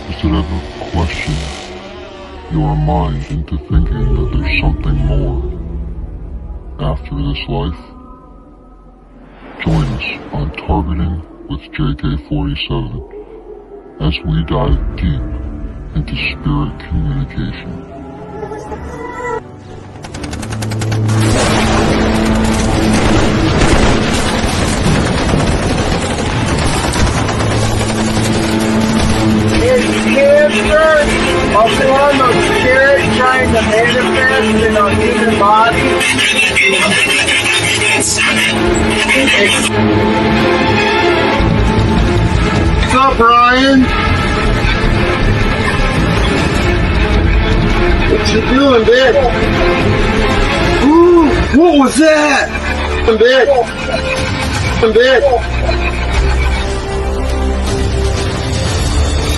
Does it ever question your mind into thinking that there's something more after this life? Join us on Targeting with JK-47 as we dive deep into spirit communication. Upon the spirit trying to manifest in a human body. What's up, Brian? What you doing, bitch? Ooh, what was that?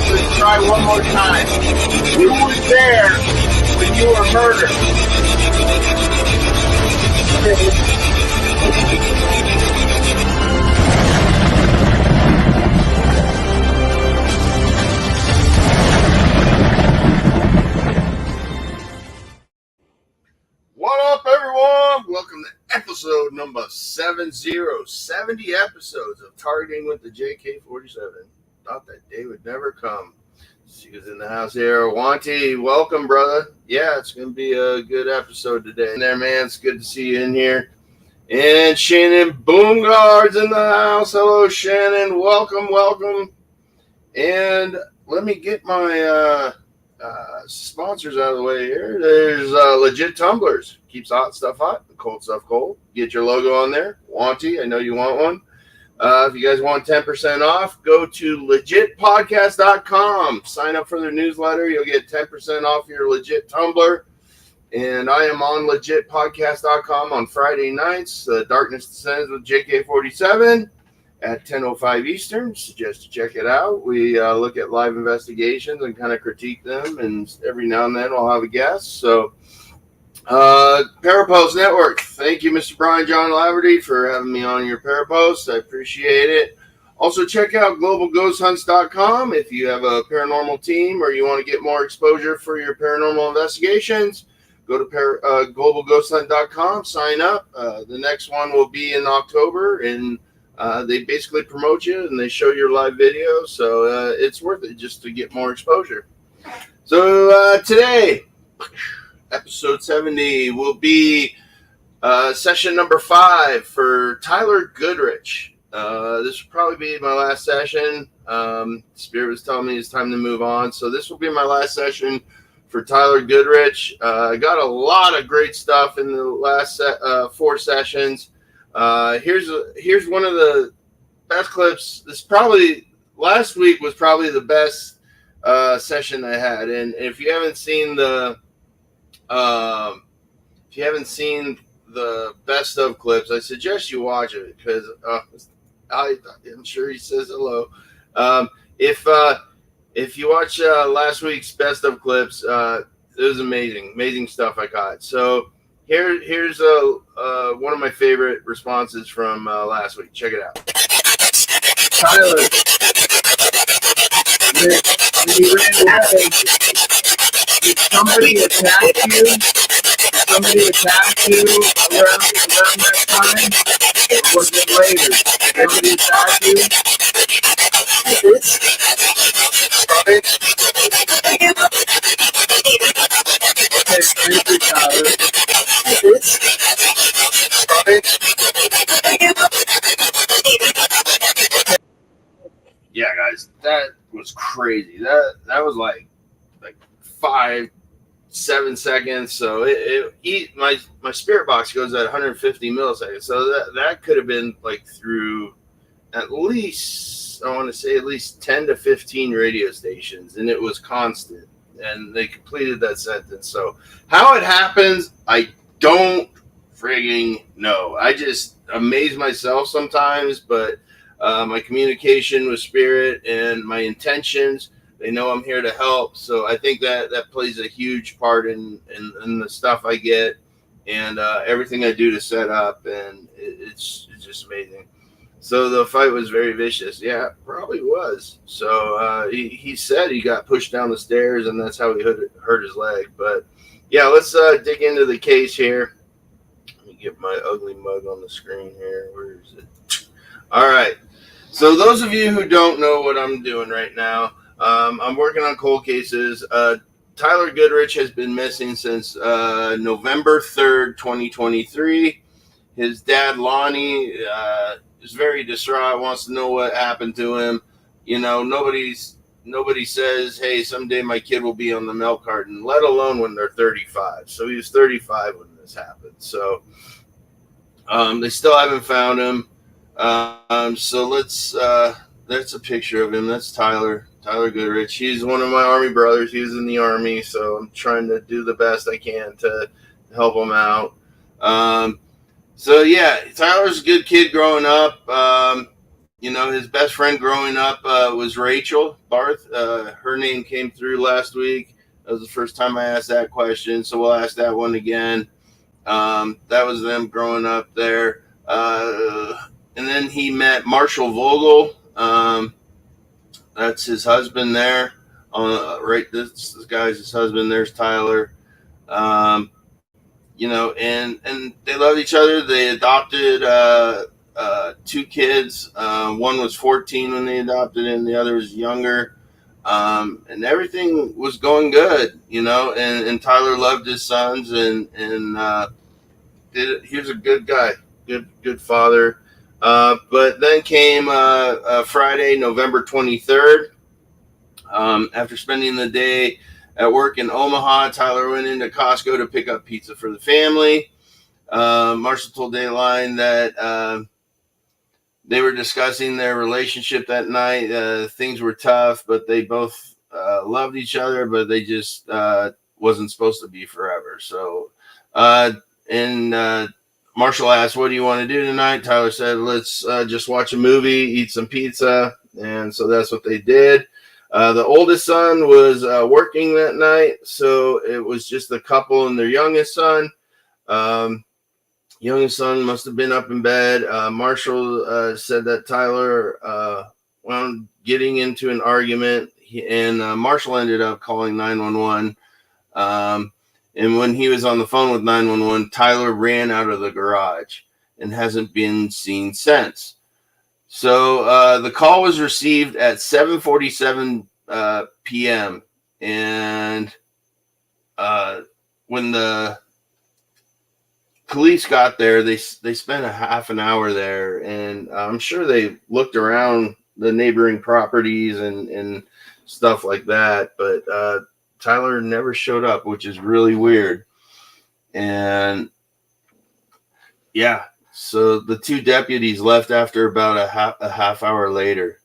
Let's try one more time. Who was there when you were murdered? What up, everyone? Welcome to episode number 70 episodes of Targeting with the JK-47. Thought that day would never come. She was in the house here. Wanty, welcome, brother. Yeah, it's going to be a good episode today. And there, man, it's good to see you in here. And Shannon Boomgard's in the house. Hello, Shannon. Welcome. And let me get my sponsors out of the way here. There's Legit Tumblers. Keeps hot stuff hot, cold stuff cold. Get your logo on there. Wanty, I know you want one. If you guys want 10% off, go to legitpodcast.com. Sign up for their newsletter. You'll get 10% off your Legit Tumbler. And I am on legitpodcast.com on Friday nights. Darkness Descends with JK-47 at 10:05 Eastern. Suggest you check it out. We look at live investigations and kind of critique them. And every now and then we'll have a guest. So, Parapost Network. Thank you, Mr. Brian John Laverty, for having me on your Parapost. I appreciate it. Also, check out globalghosthunts.com if you have a paranormal team or you want to get more exposure for your paranormal investigations. Go to globalghosthunt.com, sign up. The next one will be in October, and they basically promote you and they show your live videos. So it's worth it just to get more exposure. So today, episode 70 will be session number 5 for Tyler Goodrich. This will probably be my last session. Spirit was telling me it's time to move on. So this will be my last session for Tyler Goodrich. I got a lot of great stuff in the last 4 sessions. Here's one of the best clips. Last week was probably the best session I had. And if you haven't seen the best of clips, I suggest you watch it because I'm sure he says hello. If you watch last week's best of clips, it was amazing stuff I got. So here's one of my favorite responses from last week. Check it out. Tyler, when you ran away, did somebody attack you? Somebody attacked you around that time? Or was it later? Somebody attacked you? Okay, thank you, Tyler. Yeah, guys, that was crazy. That was like 5-7 seconds. So my spirit box goes at 150 milliseconds. So that could have been like through at least 10 to 15 radio stations, and it was constant. And they completed that sentence. So how it happens, I don't frigging know. I just amaze myself sometimes, but my communication with spirit and my intentions, they know I'm here to help. So I think that plays a huge part in the stuff I get and everything I do to set up. And it's just amazing. So the fight was very vicious. Yeah, probably was. So he said he got pushed down the stairs, and that's how he hurt his leg. But yeah, let's dig into the case here. Let me get my ugly mug on the screen here. Where is it? All right. So those of you who don't know what I'm doing right now, I'm working on cold cases. Tyler Goodrich has been missing since November 3rd, 2023. His dad, Lonnie, is very distraught, wants to know what happened to him. You know, nobody says, hey, someday my kid will be on the milk carton, let alone when they're 35. So he was 35 when this happened. So they still haven't found him. So that's a picture of him. That's Tyler Goodrich. He's one of my Army brothers. He was in the Army, so I'm trying to do the best I can to help him out. So yeah, Tyler's a good kid growing up. You know, his best friend growing up was Rachel Barth. Her name came through last week. That was the first time I asked that question, so we'll ask that one again. That was them growing up there. And then he met Marshall Vogel. That's his husband there. Right, this guy's his husband. There's Tyler. You know, and they love each other. They adopted two kids. One was 14 when they adopted him. The other was younger. And everything was going good, you know, and Tyler loved his sons and he was a good guy, good father. But then came Friday, November 23rd. After spending the day at work in Omaha, Tyler went into Costco to pick up pizza for the family. Marshall told Dayline that they were discussing their relationship that night. Things were tough, but they both loved each other, but they just wasn't supposed to be forever. So, and Marshall asked, what do you want to do tonight? Tyler said, let's just watch a movie, eat some pizza. And so that's what they did. The oldest son was working that night, so it was just the couple and their youngest son. Youngest son must have been up in bed. Marshall said that Tyler wound getting into an argument, and Marshall ended up calling 911. And when he was on the phone with 911, Tyler ran out of the garage and hasn't been seen since. So the call was received at 7:47 p.m. And when the police got there, they spent a half an hour there, and I'm sure they looked around the neighboring properties and stuff like that. But Tyler never showed up, which is really weird. And yeah. So the two deputies left after about a half hour later.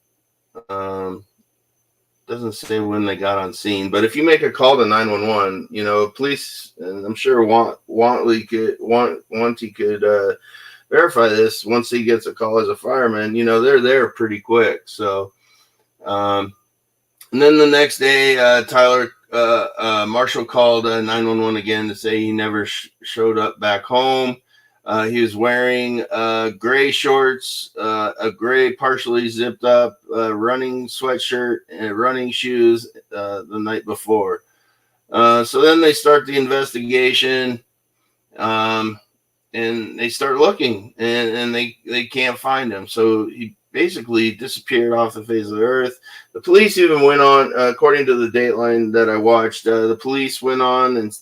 Doesn't say when they got on scene, but if you make a call to 911, you know, police, and I'm sure Wantley could verify this. Once he gets a call as a fireman, you know, they're there pretty quick. So, and then the next day, Marshall called 911 again to say he never showed up back home. He was wearing gray shorts, a gray partially zipped up running sweatshirt, and running shoes the night before. So then they start the investigation, and they start looking, and they can't find him. So he basically disappeared off the face of the earth. The police even went on, according to the Dateline that I watched, the police went on and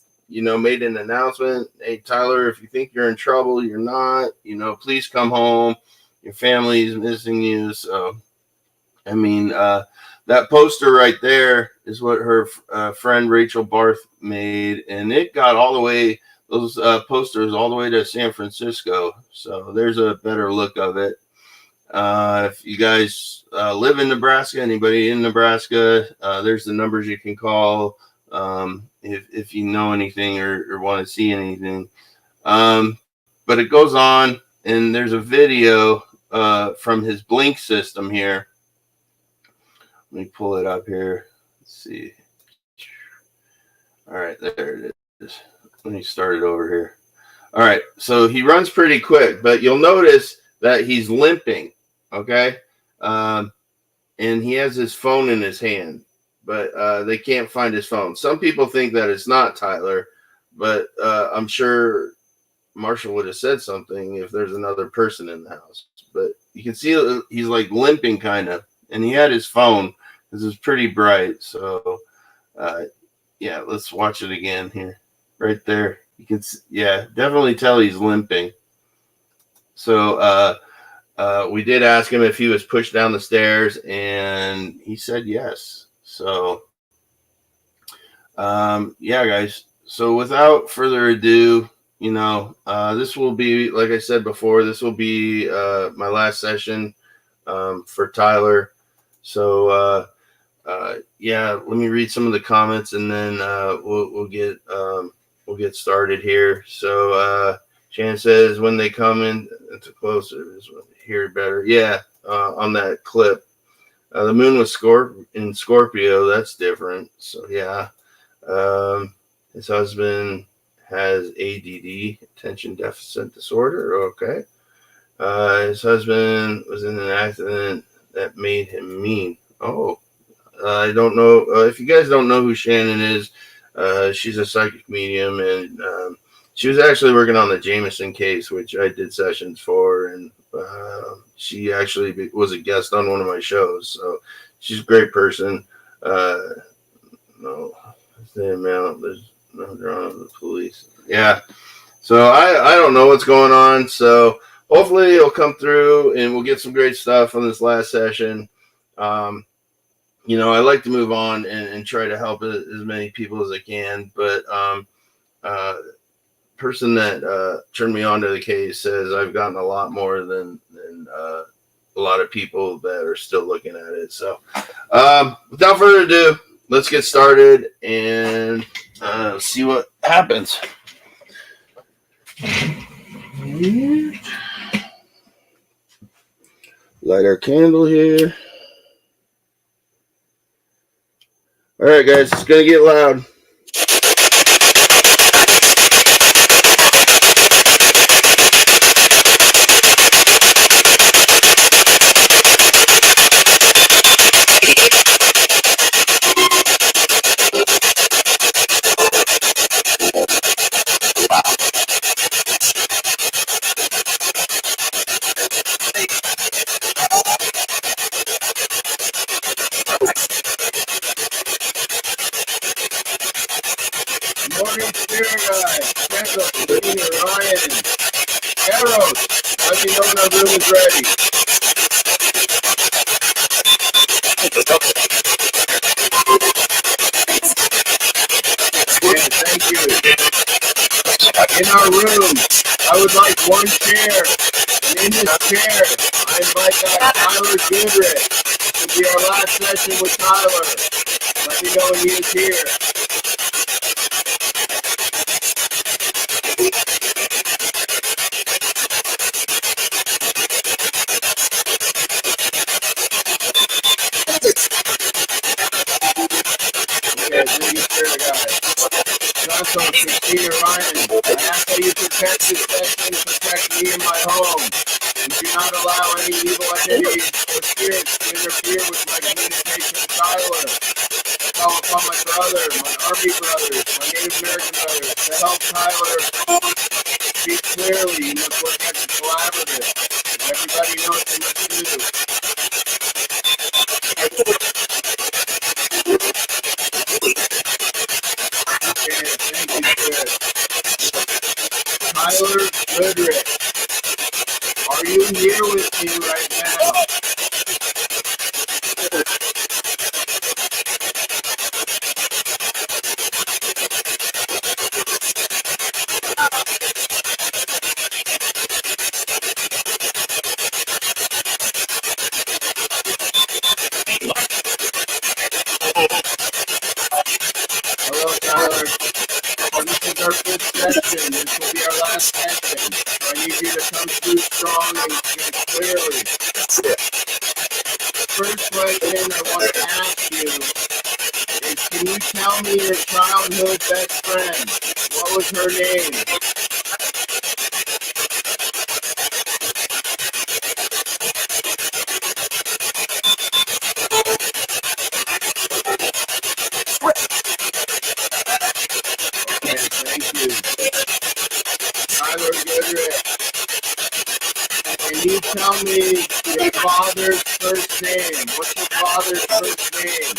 made an announcement. Hey, Tyler, if you think you're in trouble, you're not. Please come home. Your family is missing you. So, I mean, that poster right there is what her friend Rachel Barth made, and it got all the way, those posters all the way to San Francisco. So there's a better look of it. If you guys live in Nebraska, anybody in Nebraska, there's the numbers you can call. If you know anything or want to see anything. But it goes on, and there's a video from his blink system here. Let me pull it up here. Let's see. All right, there it is. Let me start it over here. All right, so he runs pretty quick, but you'll notice that he's limping. Okay. Um, and he has his phone in his hand, but they can't find his phone. Some people think that it's not Tyler, but I'm sure Marshall would have said something if there's another person in the house. But you can see he's like limping kind of, and he had his phone because it's pretty bright. So, yeah, let's watch it again here. Right there. You can see, yeah, definitely tell he's limping. So, we did ask him if he was pushed down the stairs, and he said yes. So, yeah, guys. So, without further ado, this will be, like I said before, this will be my last session for Tyler. So, yeah, let me read some of the comments, and then we'll get started here. So, Shan says when they come in to closer, hear better. Yeah, on that clip, the moon was in Scorpio. That's different. So yeah, his husband has ADD, attention deficit disorder. Okay, his husband was in an accident that made him mean. Oh, I don't know if you guys don't know who Shannon is. She's a psychic medium, and she was actually working on the Jameson case, which I did sessions for, and she actually was a guest on one of my shows. So she's a great person. No, the amount there's no drama of the police. Yeah. So I don't know what's going on. So hopefully it'll come through, and we'll get some great stuff on this last session. I like to move on and try to help as many people as I can. But person that turned me on to the case says I've gotten a lot more than a lot of people that are still looking at it. So without further ado, let's get started and see what happens. Light our candle here. All right, guys, it's going to get loud. Morning, Spirit Guide. Kendall, Selena, Ryan, Eros. Let me know when our room is ready. Yeah, thank you. In our room, I would like one chair. And in this chair, I invite Tyler Goodrich to be our last session with Tyler. Let me know when he is here. Christina Ryan, I ask that you protect this session, protect me and my home. You do not allow any evil entities or spirits to interfere with my communication with Tyler. I call upon my brother, my Army brothers, my Native American brothers to help Tyler speak clearly. You must work as a collaborative. Everybody knows they must do. Tyler Goodrich, are you here with me right now? Hello, Tyler. This is our fifth session. This will be our last session. So I need you to come through strong and clearly. First question I want to ask you is, can you tell me your childhood best friend? What was her name? tell me your father's first name? What's your father's first name?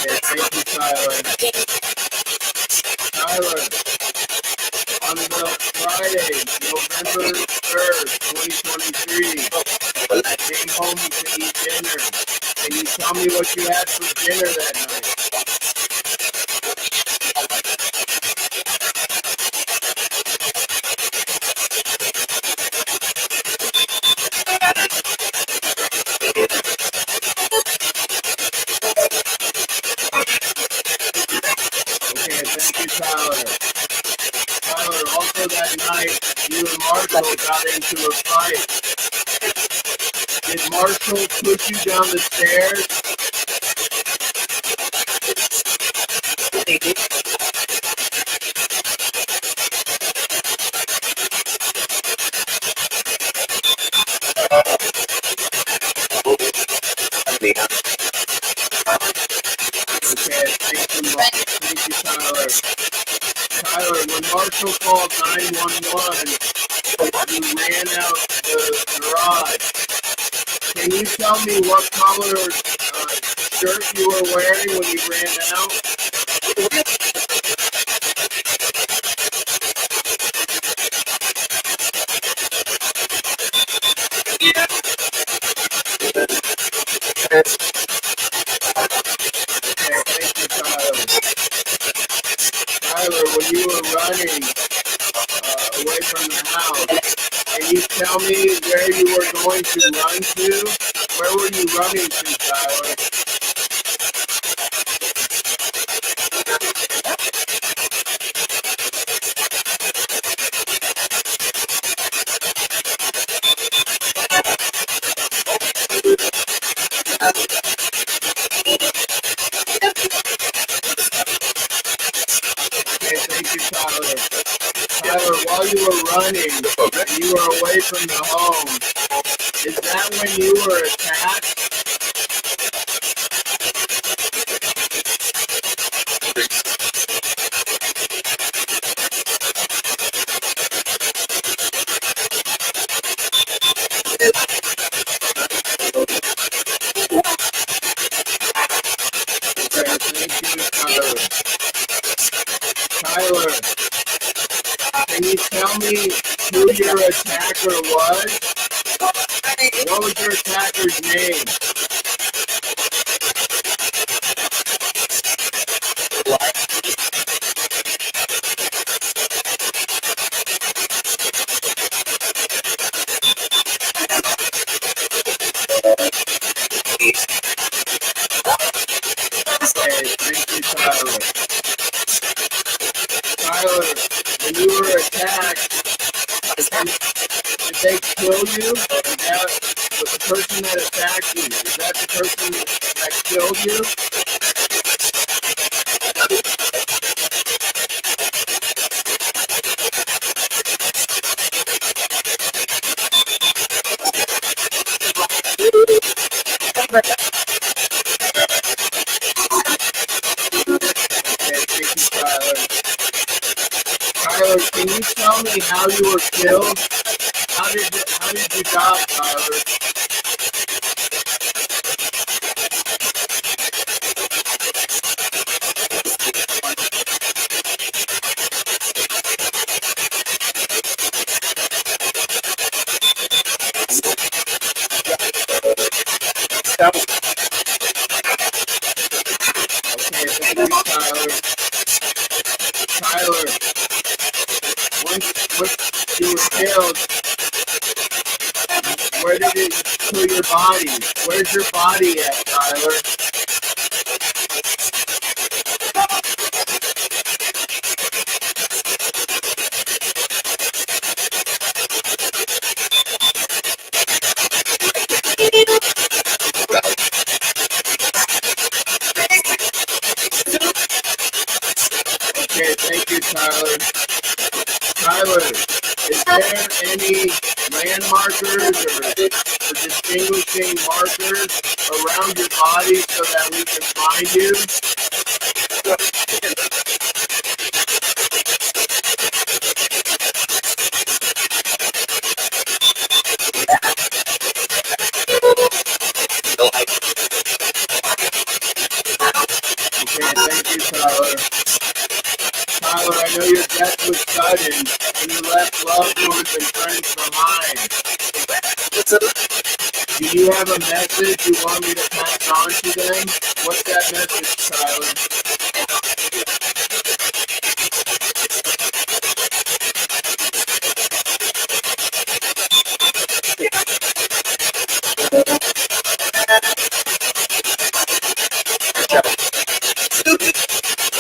Okay, thank you, Tyler. Tyler, on the Friday, November 3rd, 2023, I came home to eat dinner. Can you tell me what you had for dinner that night? Okay, thank you, Tyler. Tyler, also that night, you and Marshall got into a fight. Did Marshall push you down the stairs? Okay, thank you, Tyler. Tyler, when Marshall called 911, you ran out the garage. Can you tell me what color shirt you were wearing when you ran out? Okay, thank you, Tyler. Tyler, when you were running away from the house, can you tell me where you were going to run to? Where were you running to, Tyler? Okay, thank you, Tyler. Tyler, while you were running and you were away from the home, is that when you were attacked? Okay, thank you, Tyler. Tyler, can you tell me who your attacker was? What was your attacker's name? Okay, thank you, Tyler. Tyler, when you were attacked, did they kill you? Is that the person that attacked you? Is that the person that killed you? Okay, thank you, Tyler. Tyler, can you tell me how you were killed? How did you die, Tyler? Okay, thank you, Tyler. Tyler, once you were killed, where did it kill your body? Where's your body at, Tyler? Okay, thank you, Tyler. Tyler, is there around your body so that we can find you? Okay, thank you, Tyler. Tyler, I know your death was sudden, and you left loved ones and friends behind. Do you have a message you want me to pass on to them? What's that message, Tyler?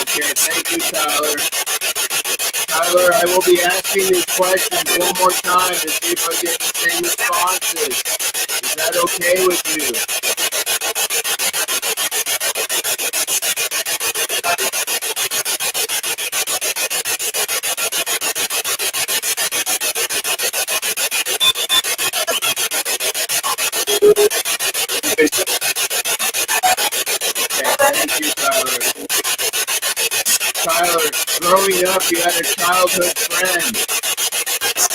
Okay, thank you, Tyler. Tyler, I will be asking these questions one more time to see if I get the same responses. Is that okay with you? Okay, thank you, Tyler. Tyler, growing up, you had a childhood friend.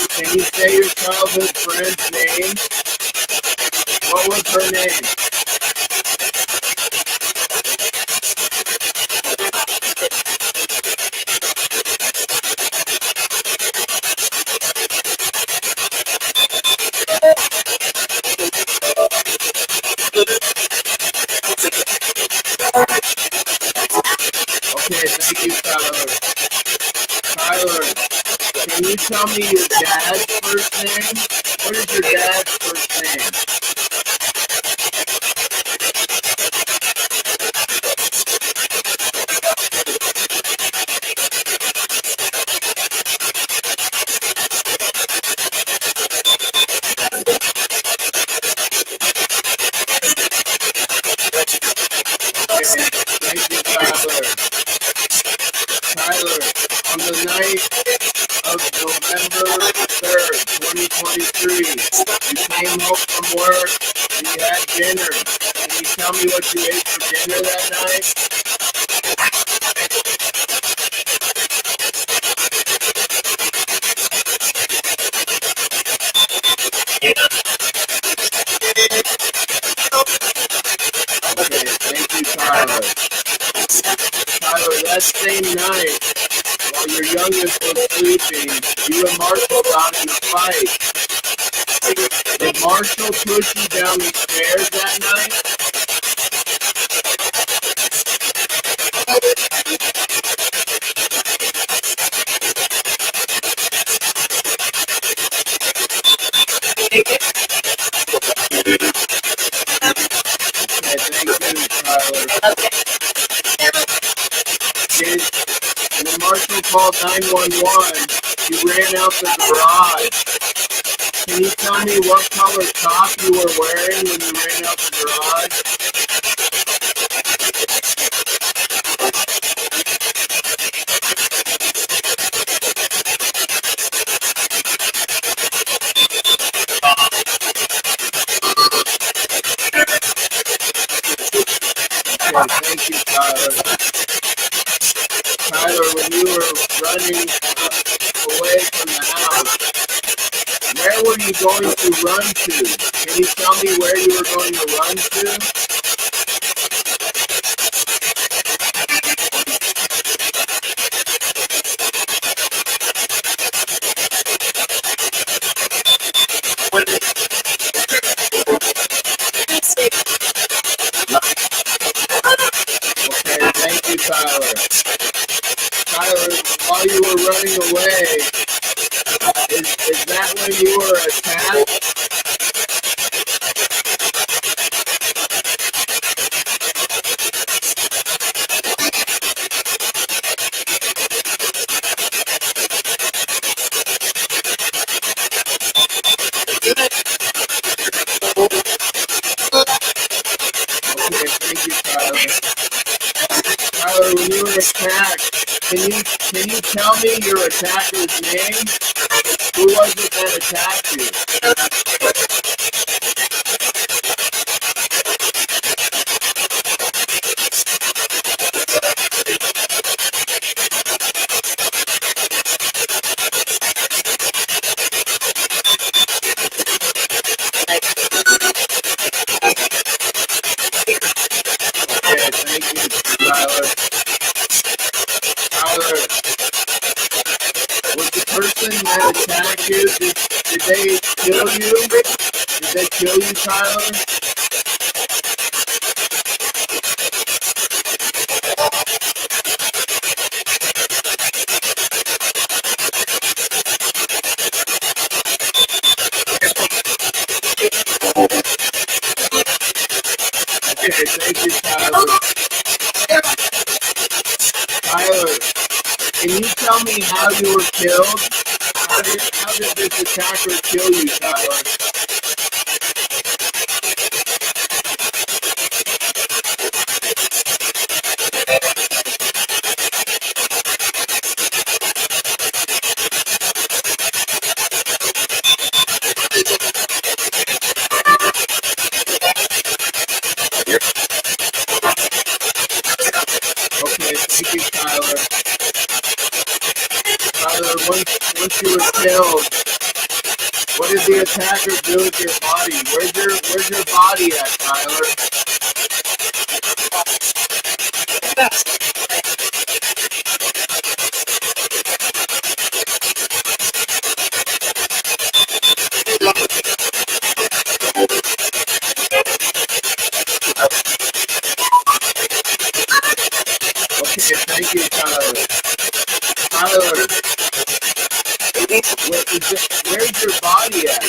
Can you say your childhood friend's name? What was her name? Okay, thank you, Tyler. Tyler, can you tell me your dad's first name? What is your dad's first name? Okay, thank you, Tyler. Tyler, on the night of November 3rd, 2023, you came home from work and you had dinner. Can you tell me what you ate for dinner that night? Okay, thank you, Tyler. Tyler, that same night, while your youngest was sleeping, you and Marshall got in a fight. Did Marshall push you down the stairs that night? Okay, thank you, Tyler. When Marshall called 911, you ran out the garage. Can you tell me what color top you were wearing when you ran out the garage? Okay, thank you, Tyler. Tyler, when you were running away from the house, where were you going to run to? Can you tell me where you were going to run to? Okay, thank you, Tyler. Tyler, while you were running away, is that when you were attacked? Okay, thank you, Tyler. Tyler, when you were attacked, can you tell me your attacker's name? Who was it that attacked you? kill you, Tyler? Okay, thank you, Tyler. Tyler, can you tell me how you were killed? How did this attacker kill you, Tyler? Okay, thank you, Tyler. Tyler, once you were killed, what did the attacker do with your body? Where's your body at, Tyler? Okay, thank you, Tyler. Tyler, where's your body at?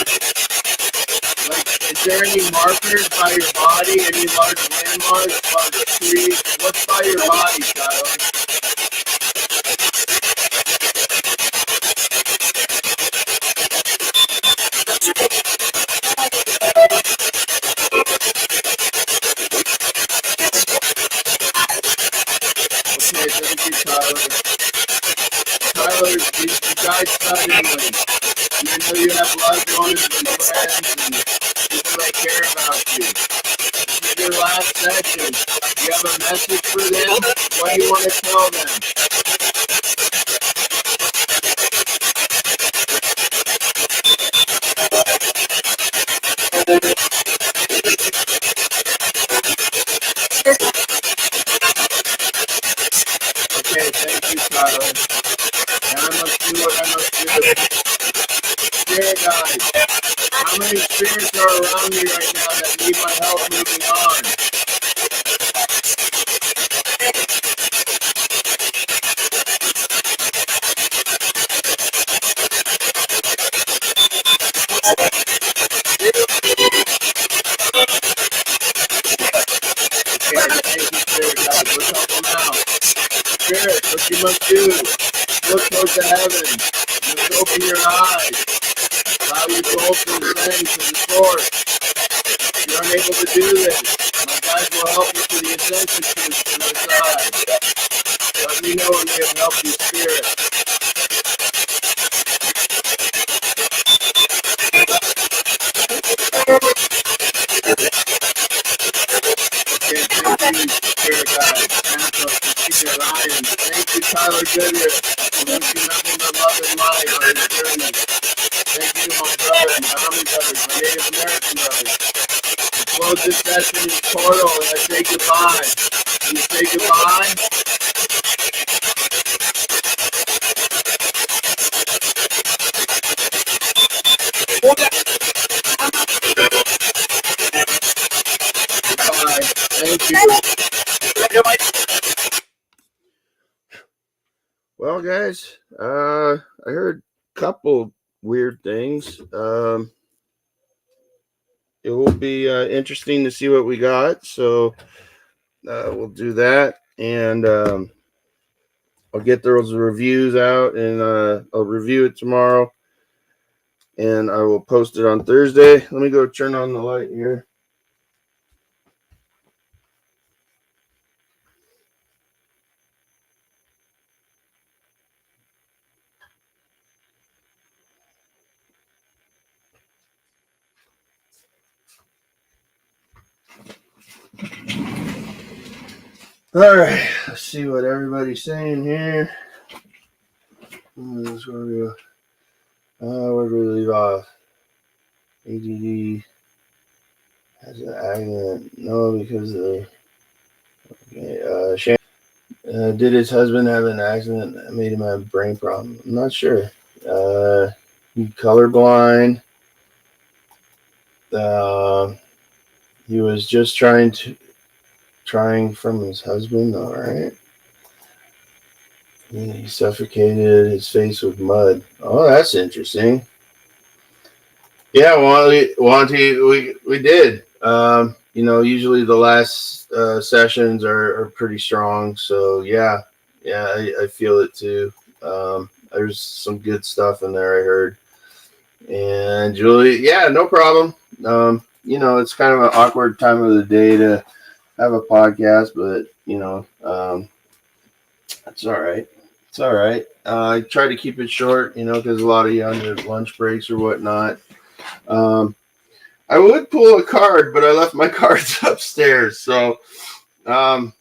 Like, is there any markers by your body? Any large landmarks, large trees? What's by your body, Tyler? Okay, thank you, Tyler. Tyler, you died suddenly. And I know you have loved ones and friends and people that care about you. This is your last session. Do you have a message for them? What do you want to tell them? Okay, thank you, Tyler. And I must do what I must do. Spirit guides, how many spirits are around me right now that need my help moving on? Okay, thank you, Spirit guides. Let's help them out. Spirit, what you must do, look towards the heavens. You must open your eyes. Allow your soul to ascend to the source. If you're unable to do this, my guides will help you to the ascension to the side. Let me know when they have helped you, Spirit. Okay, thank you, Spirit Guide, Santa, Pacific Lion. Thank you, Tyler Goodrich. I wish you nothing but love and light on this journey. Thank you to my brothers, my army brothers, my Native American brothers. I close this session in this portal and I say goodbye. Can you say goodbye? Goodbye. Thank you. Well, guys, I heard a couple weird things. It will be interesting to see what we got. So we'll do that, and I'll get those reviews out, and I'll review it tomorrow, and I will post it on Thursday. Let me go turn on the light here. All right, let's see what everybody's saying here. Where do we leave off? ADD has an accident. No, because of Shane. Did his husband have an accident that made him have a brain problem? I'm not sure. Colorblind. He was just trying from his husband. All right. He suffocated his face with mud. Oh, that's interesting. Yeah, we did. Usually the last sessions are pretty strong. So yeah, I feel it too. There's some good stuff in there, I heard. And Julie, yeah, no problem. It's kind of an awkward time of the day to have a podcast, but it's all right. It's all right. I try to keep it short, because a lot of you on your lunch breaks or whatnot. I would pull a card, but I left my cards upstairs. So um,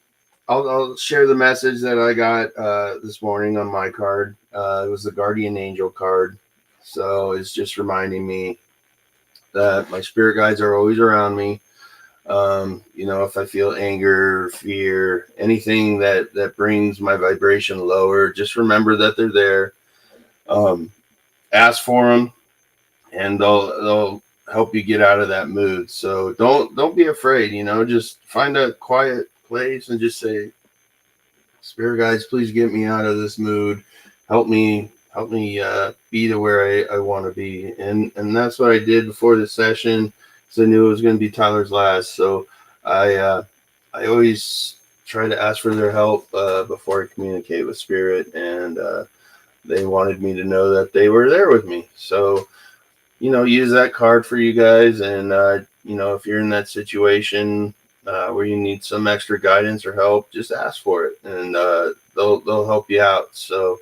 I'll share the message that I got this morning on my card. It was the Guardian Angel card. So it's just reminding me that my spirit guides are always around me. If I feel anger, fear, anything that brings my vibration lower, just remember that they're there. Ask for them, and they'll help you get out of that mood. So don't be afraid. Just find a quiet place and just say, "Spirit guides, please get me out of this mood. Help me be to where I want to be." And that's what I did before the session, because I knew it was going to be Tyler's last. So I always try to ask for their help before I communicate with spirit, and they wanted me to know that they were there with me. So use that card for you guys. And, if you're in that situation where you need some extra guidance or help, just ask for it, and they'll help you out. So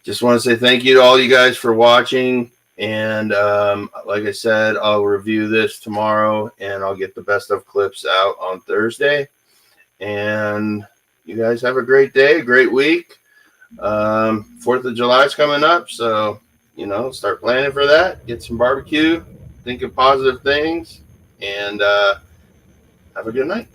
just want to say thank you to all you guys for watching. And like I said, I'll review this tomorrow, and I'll get the best of clips out on Thursday. And you guys have a great day, a great week. 4th of July is coming up, so start planning for that. Get some barbecue, think of positive things, and have a good night.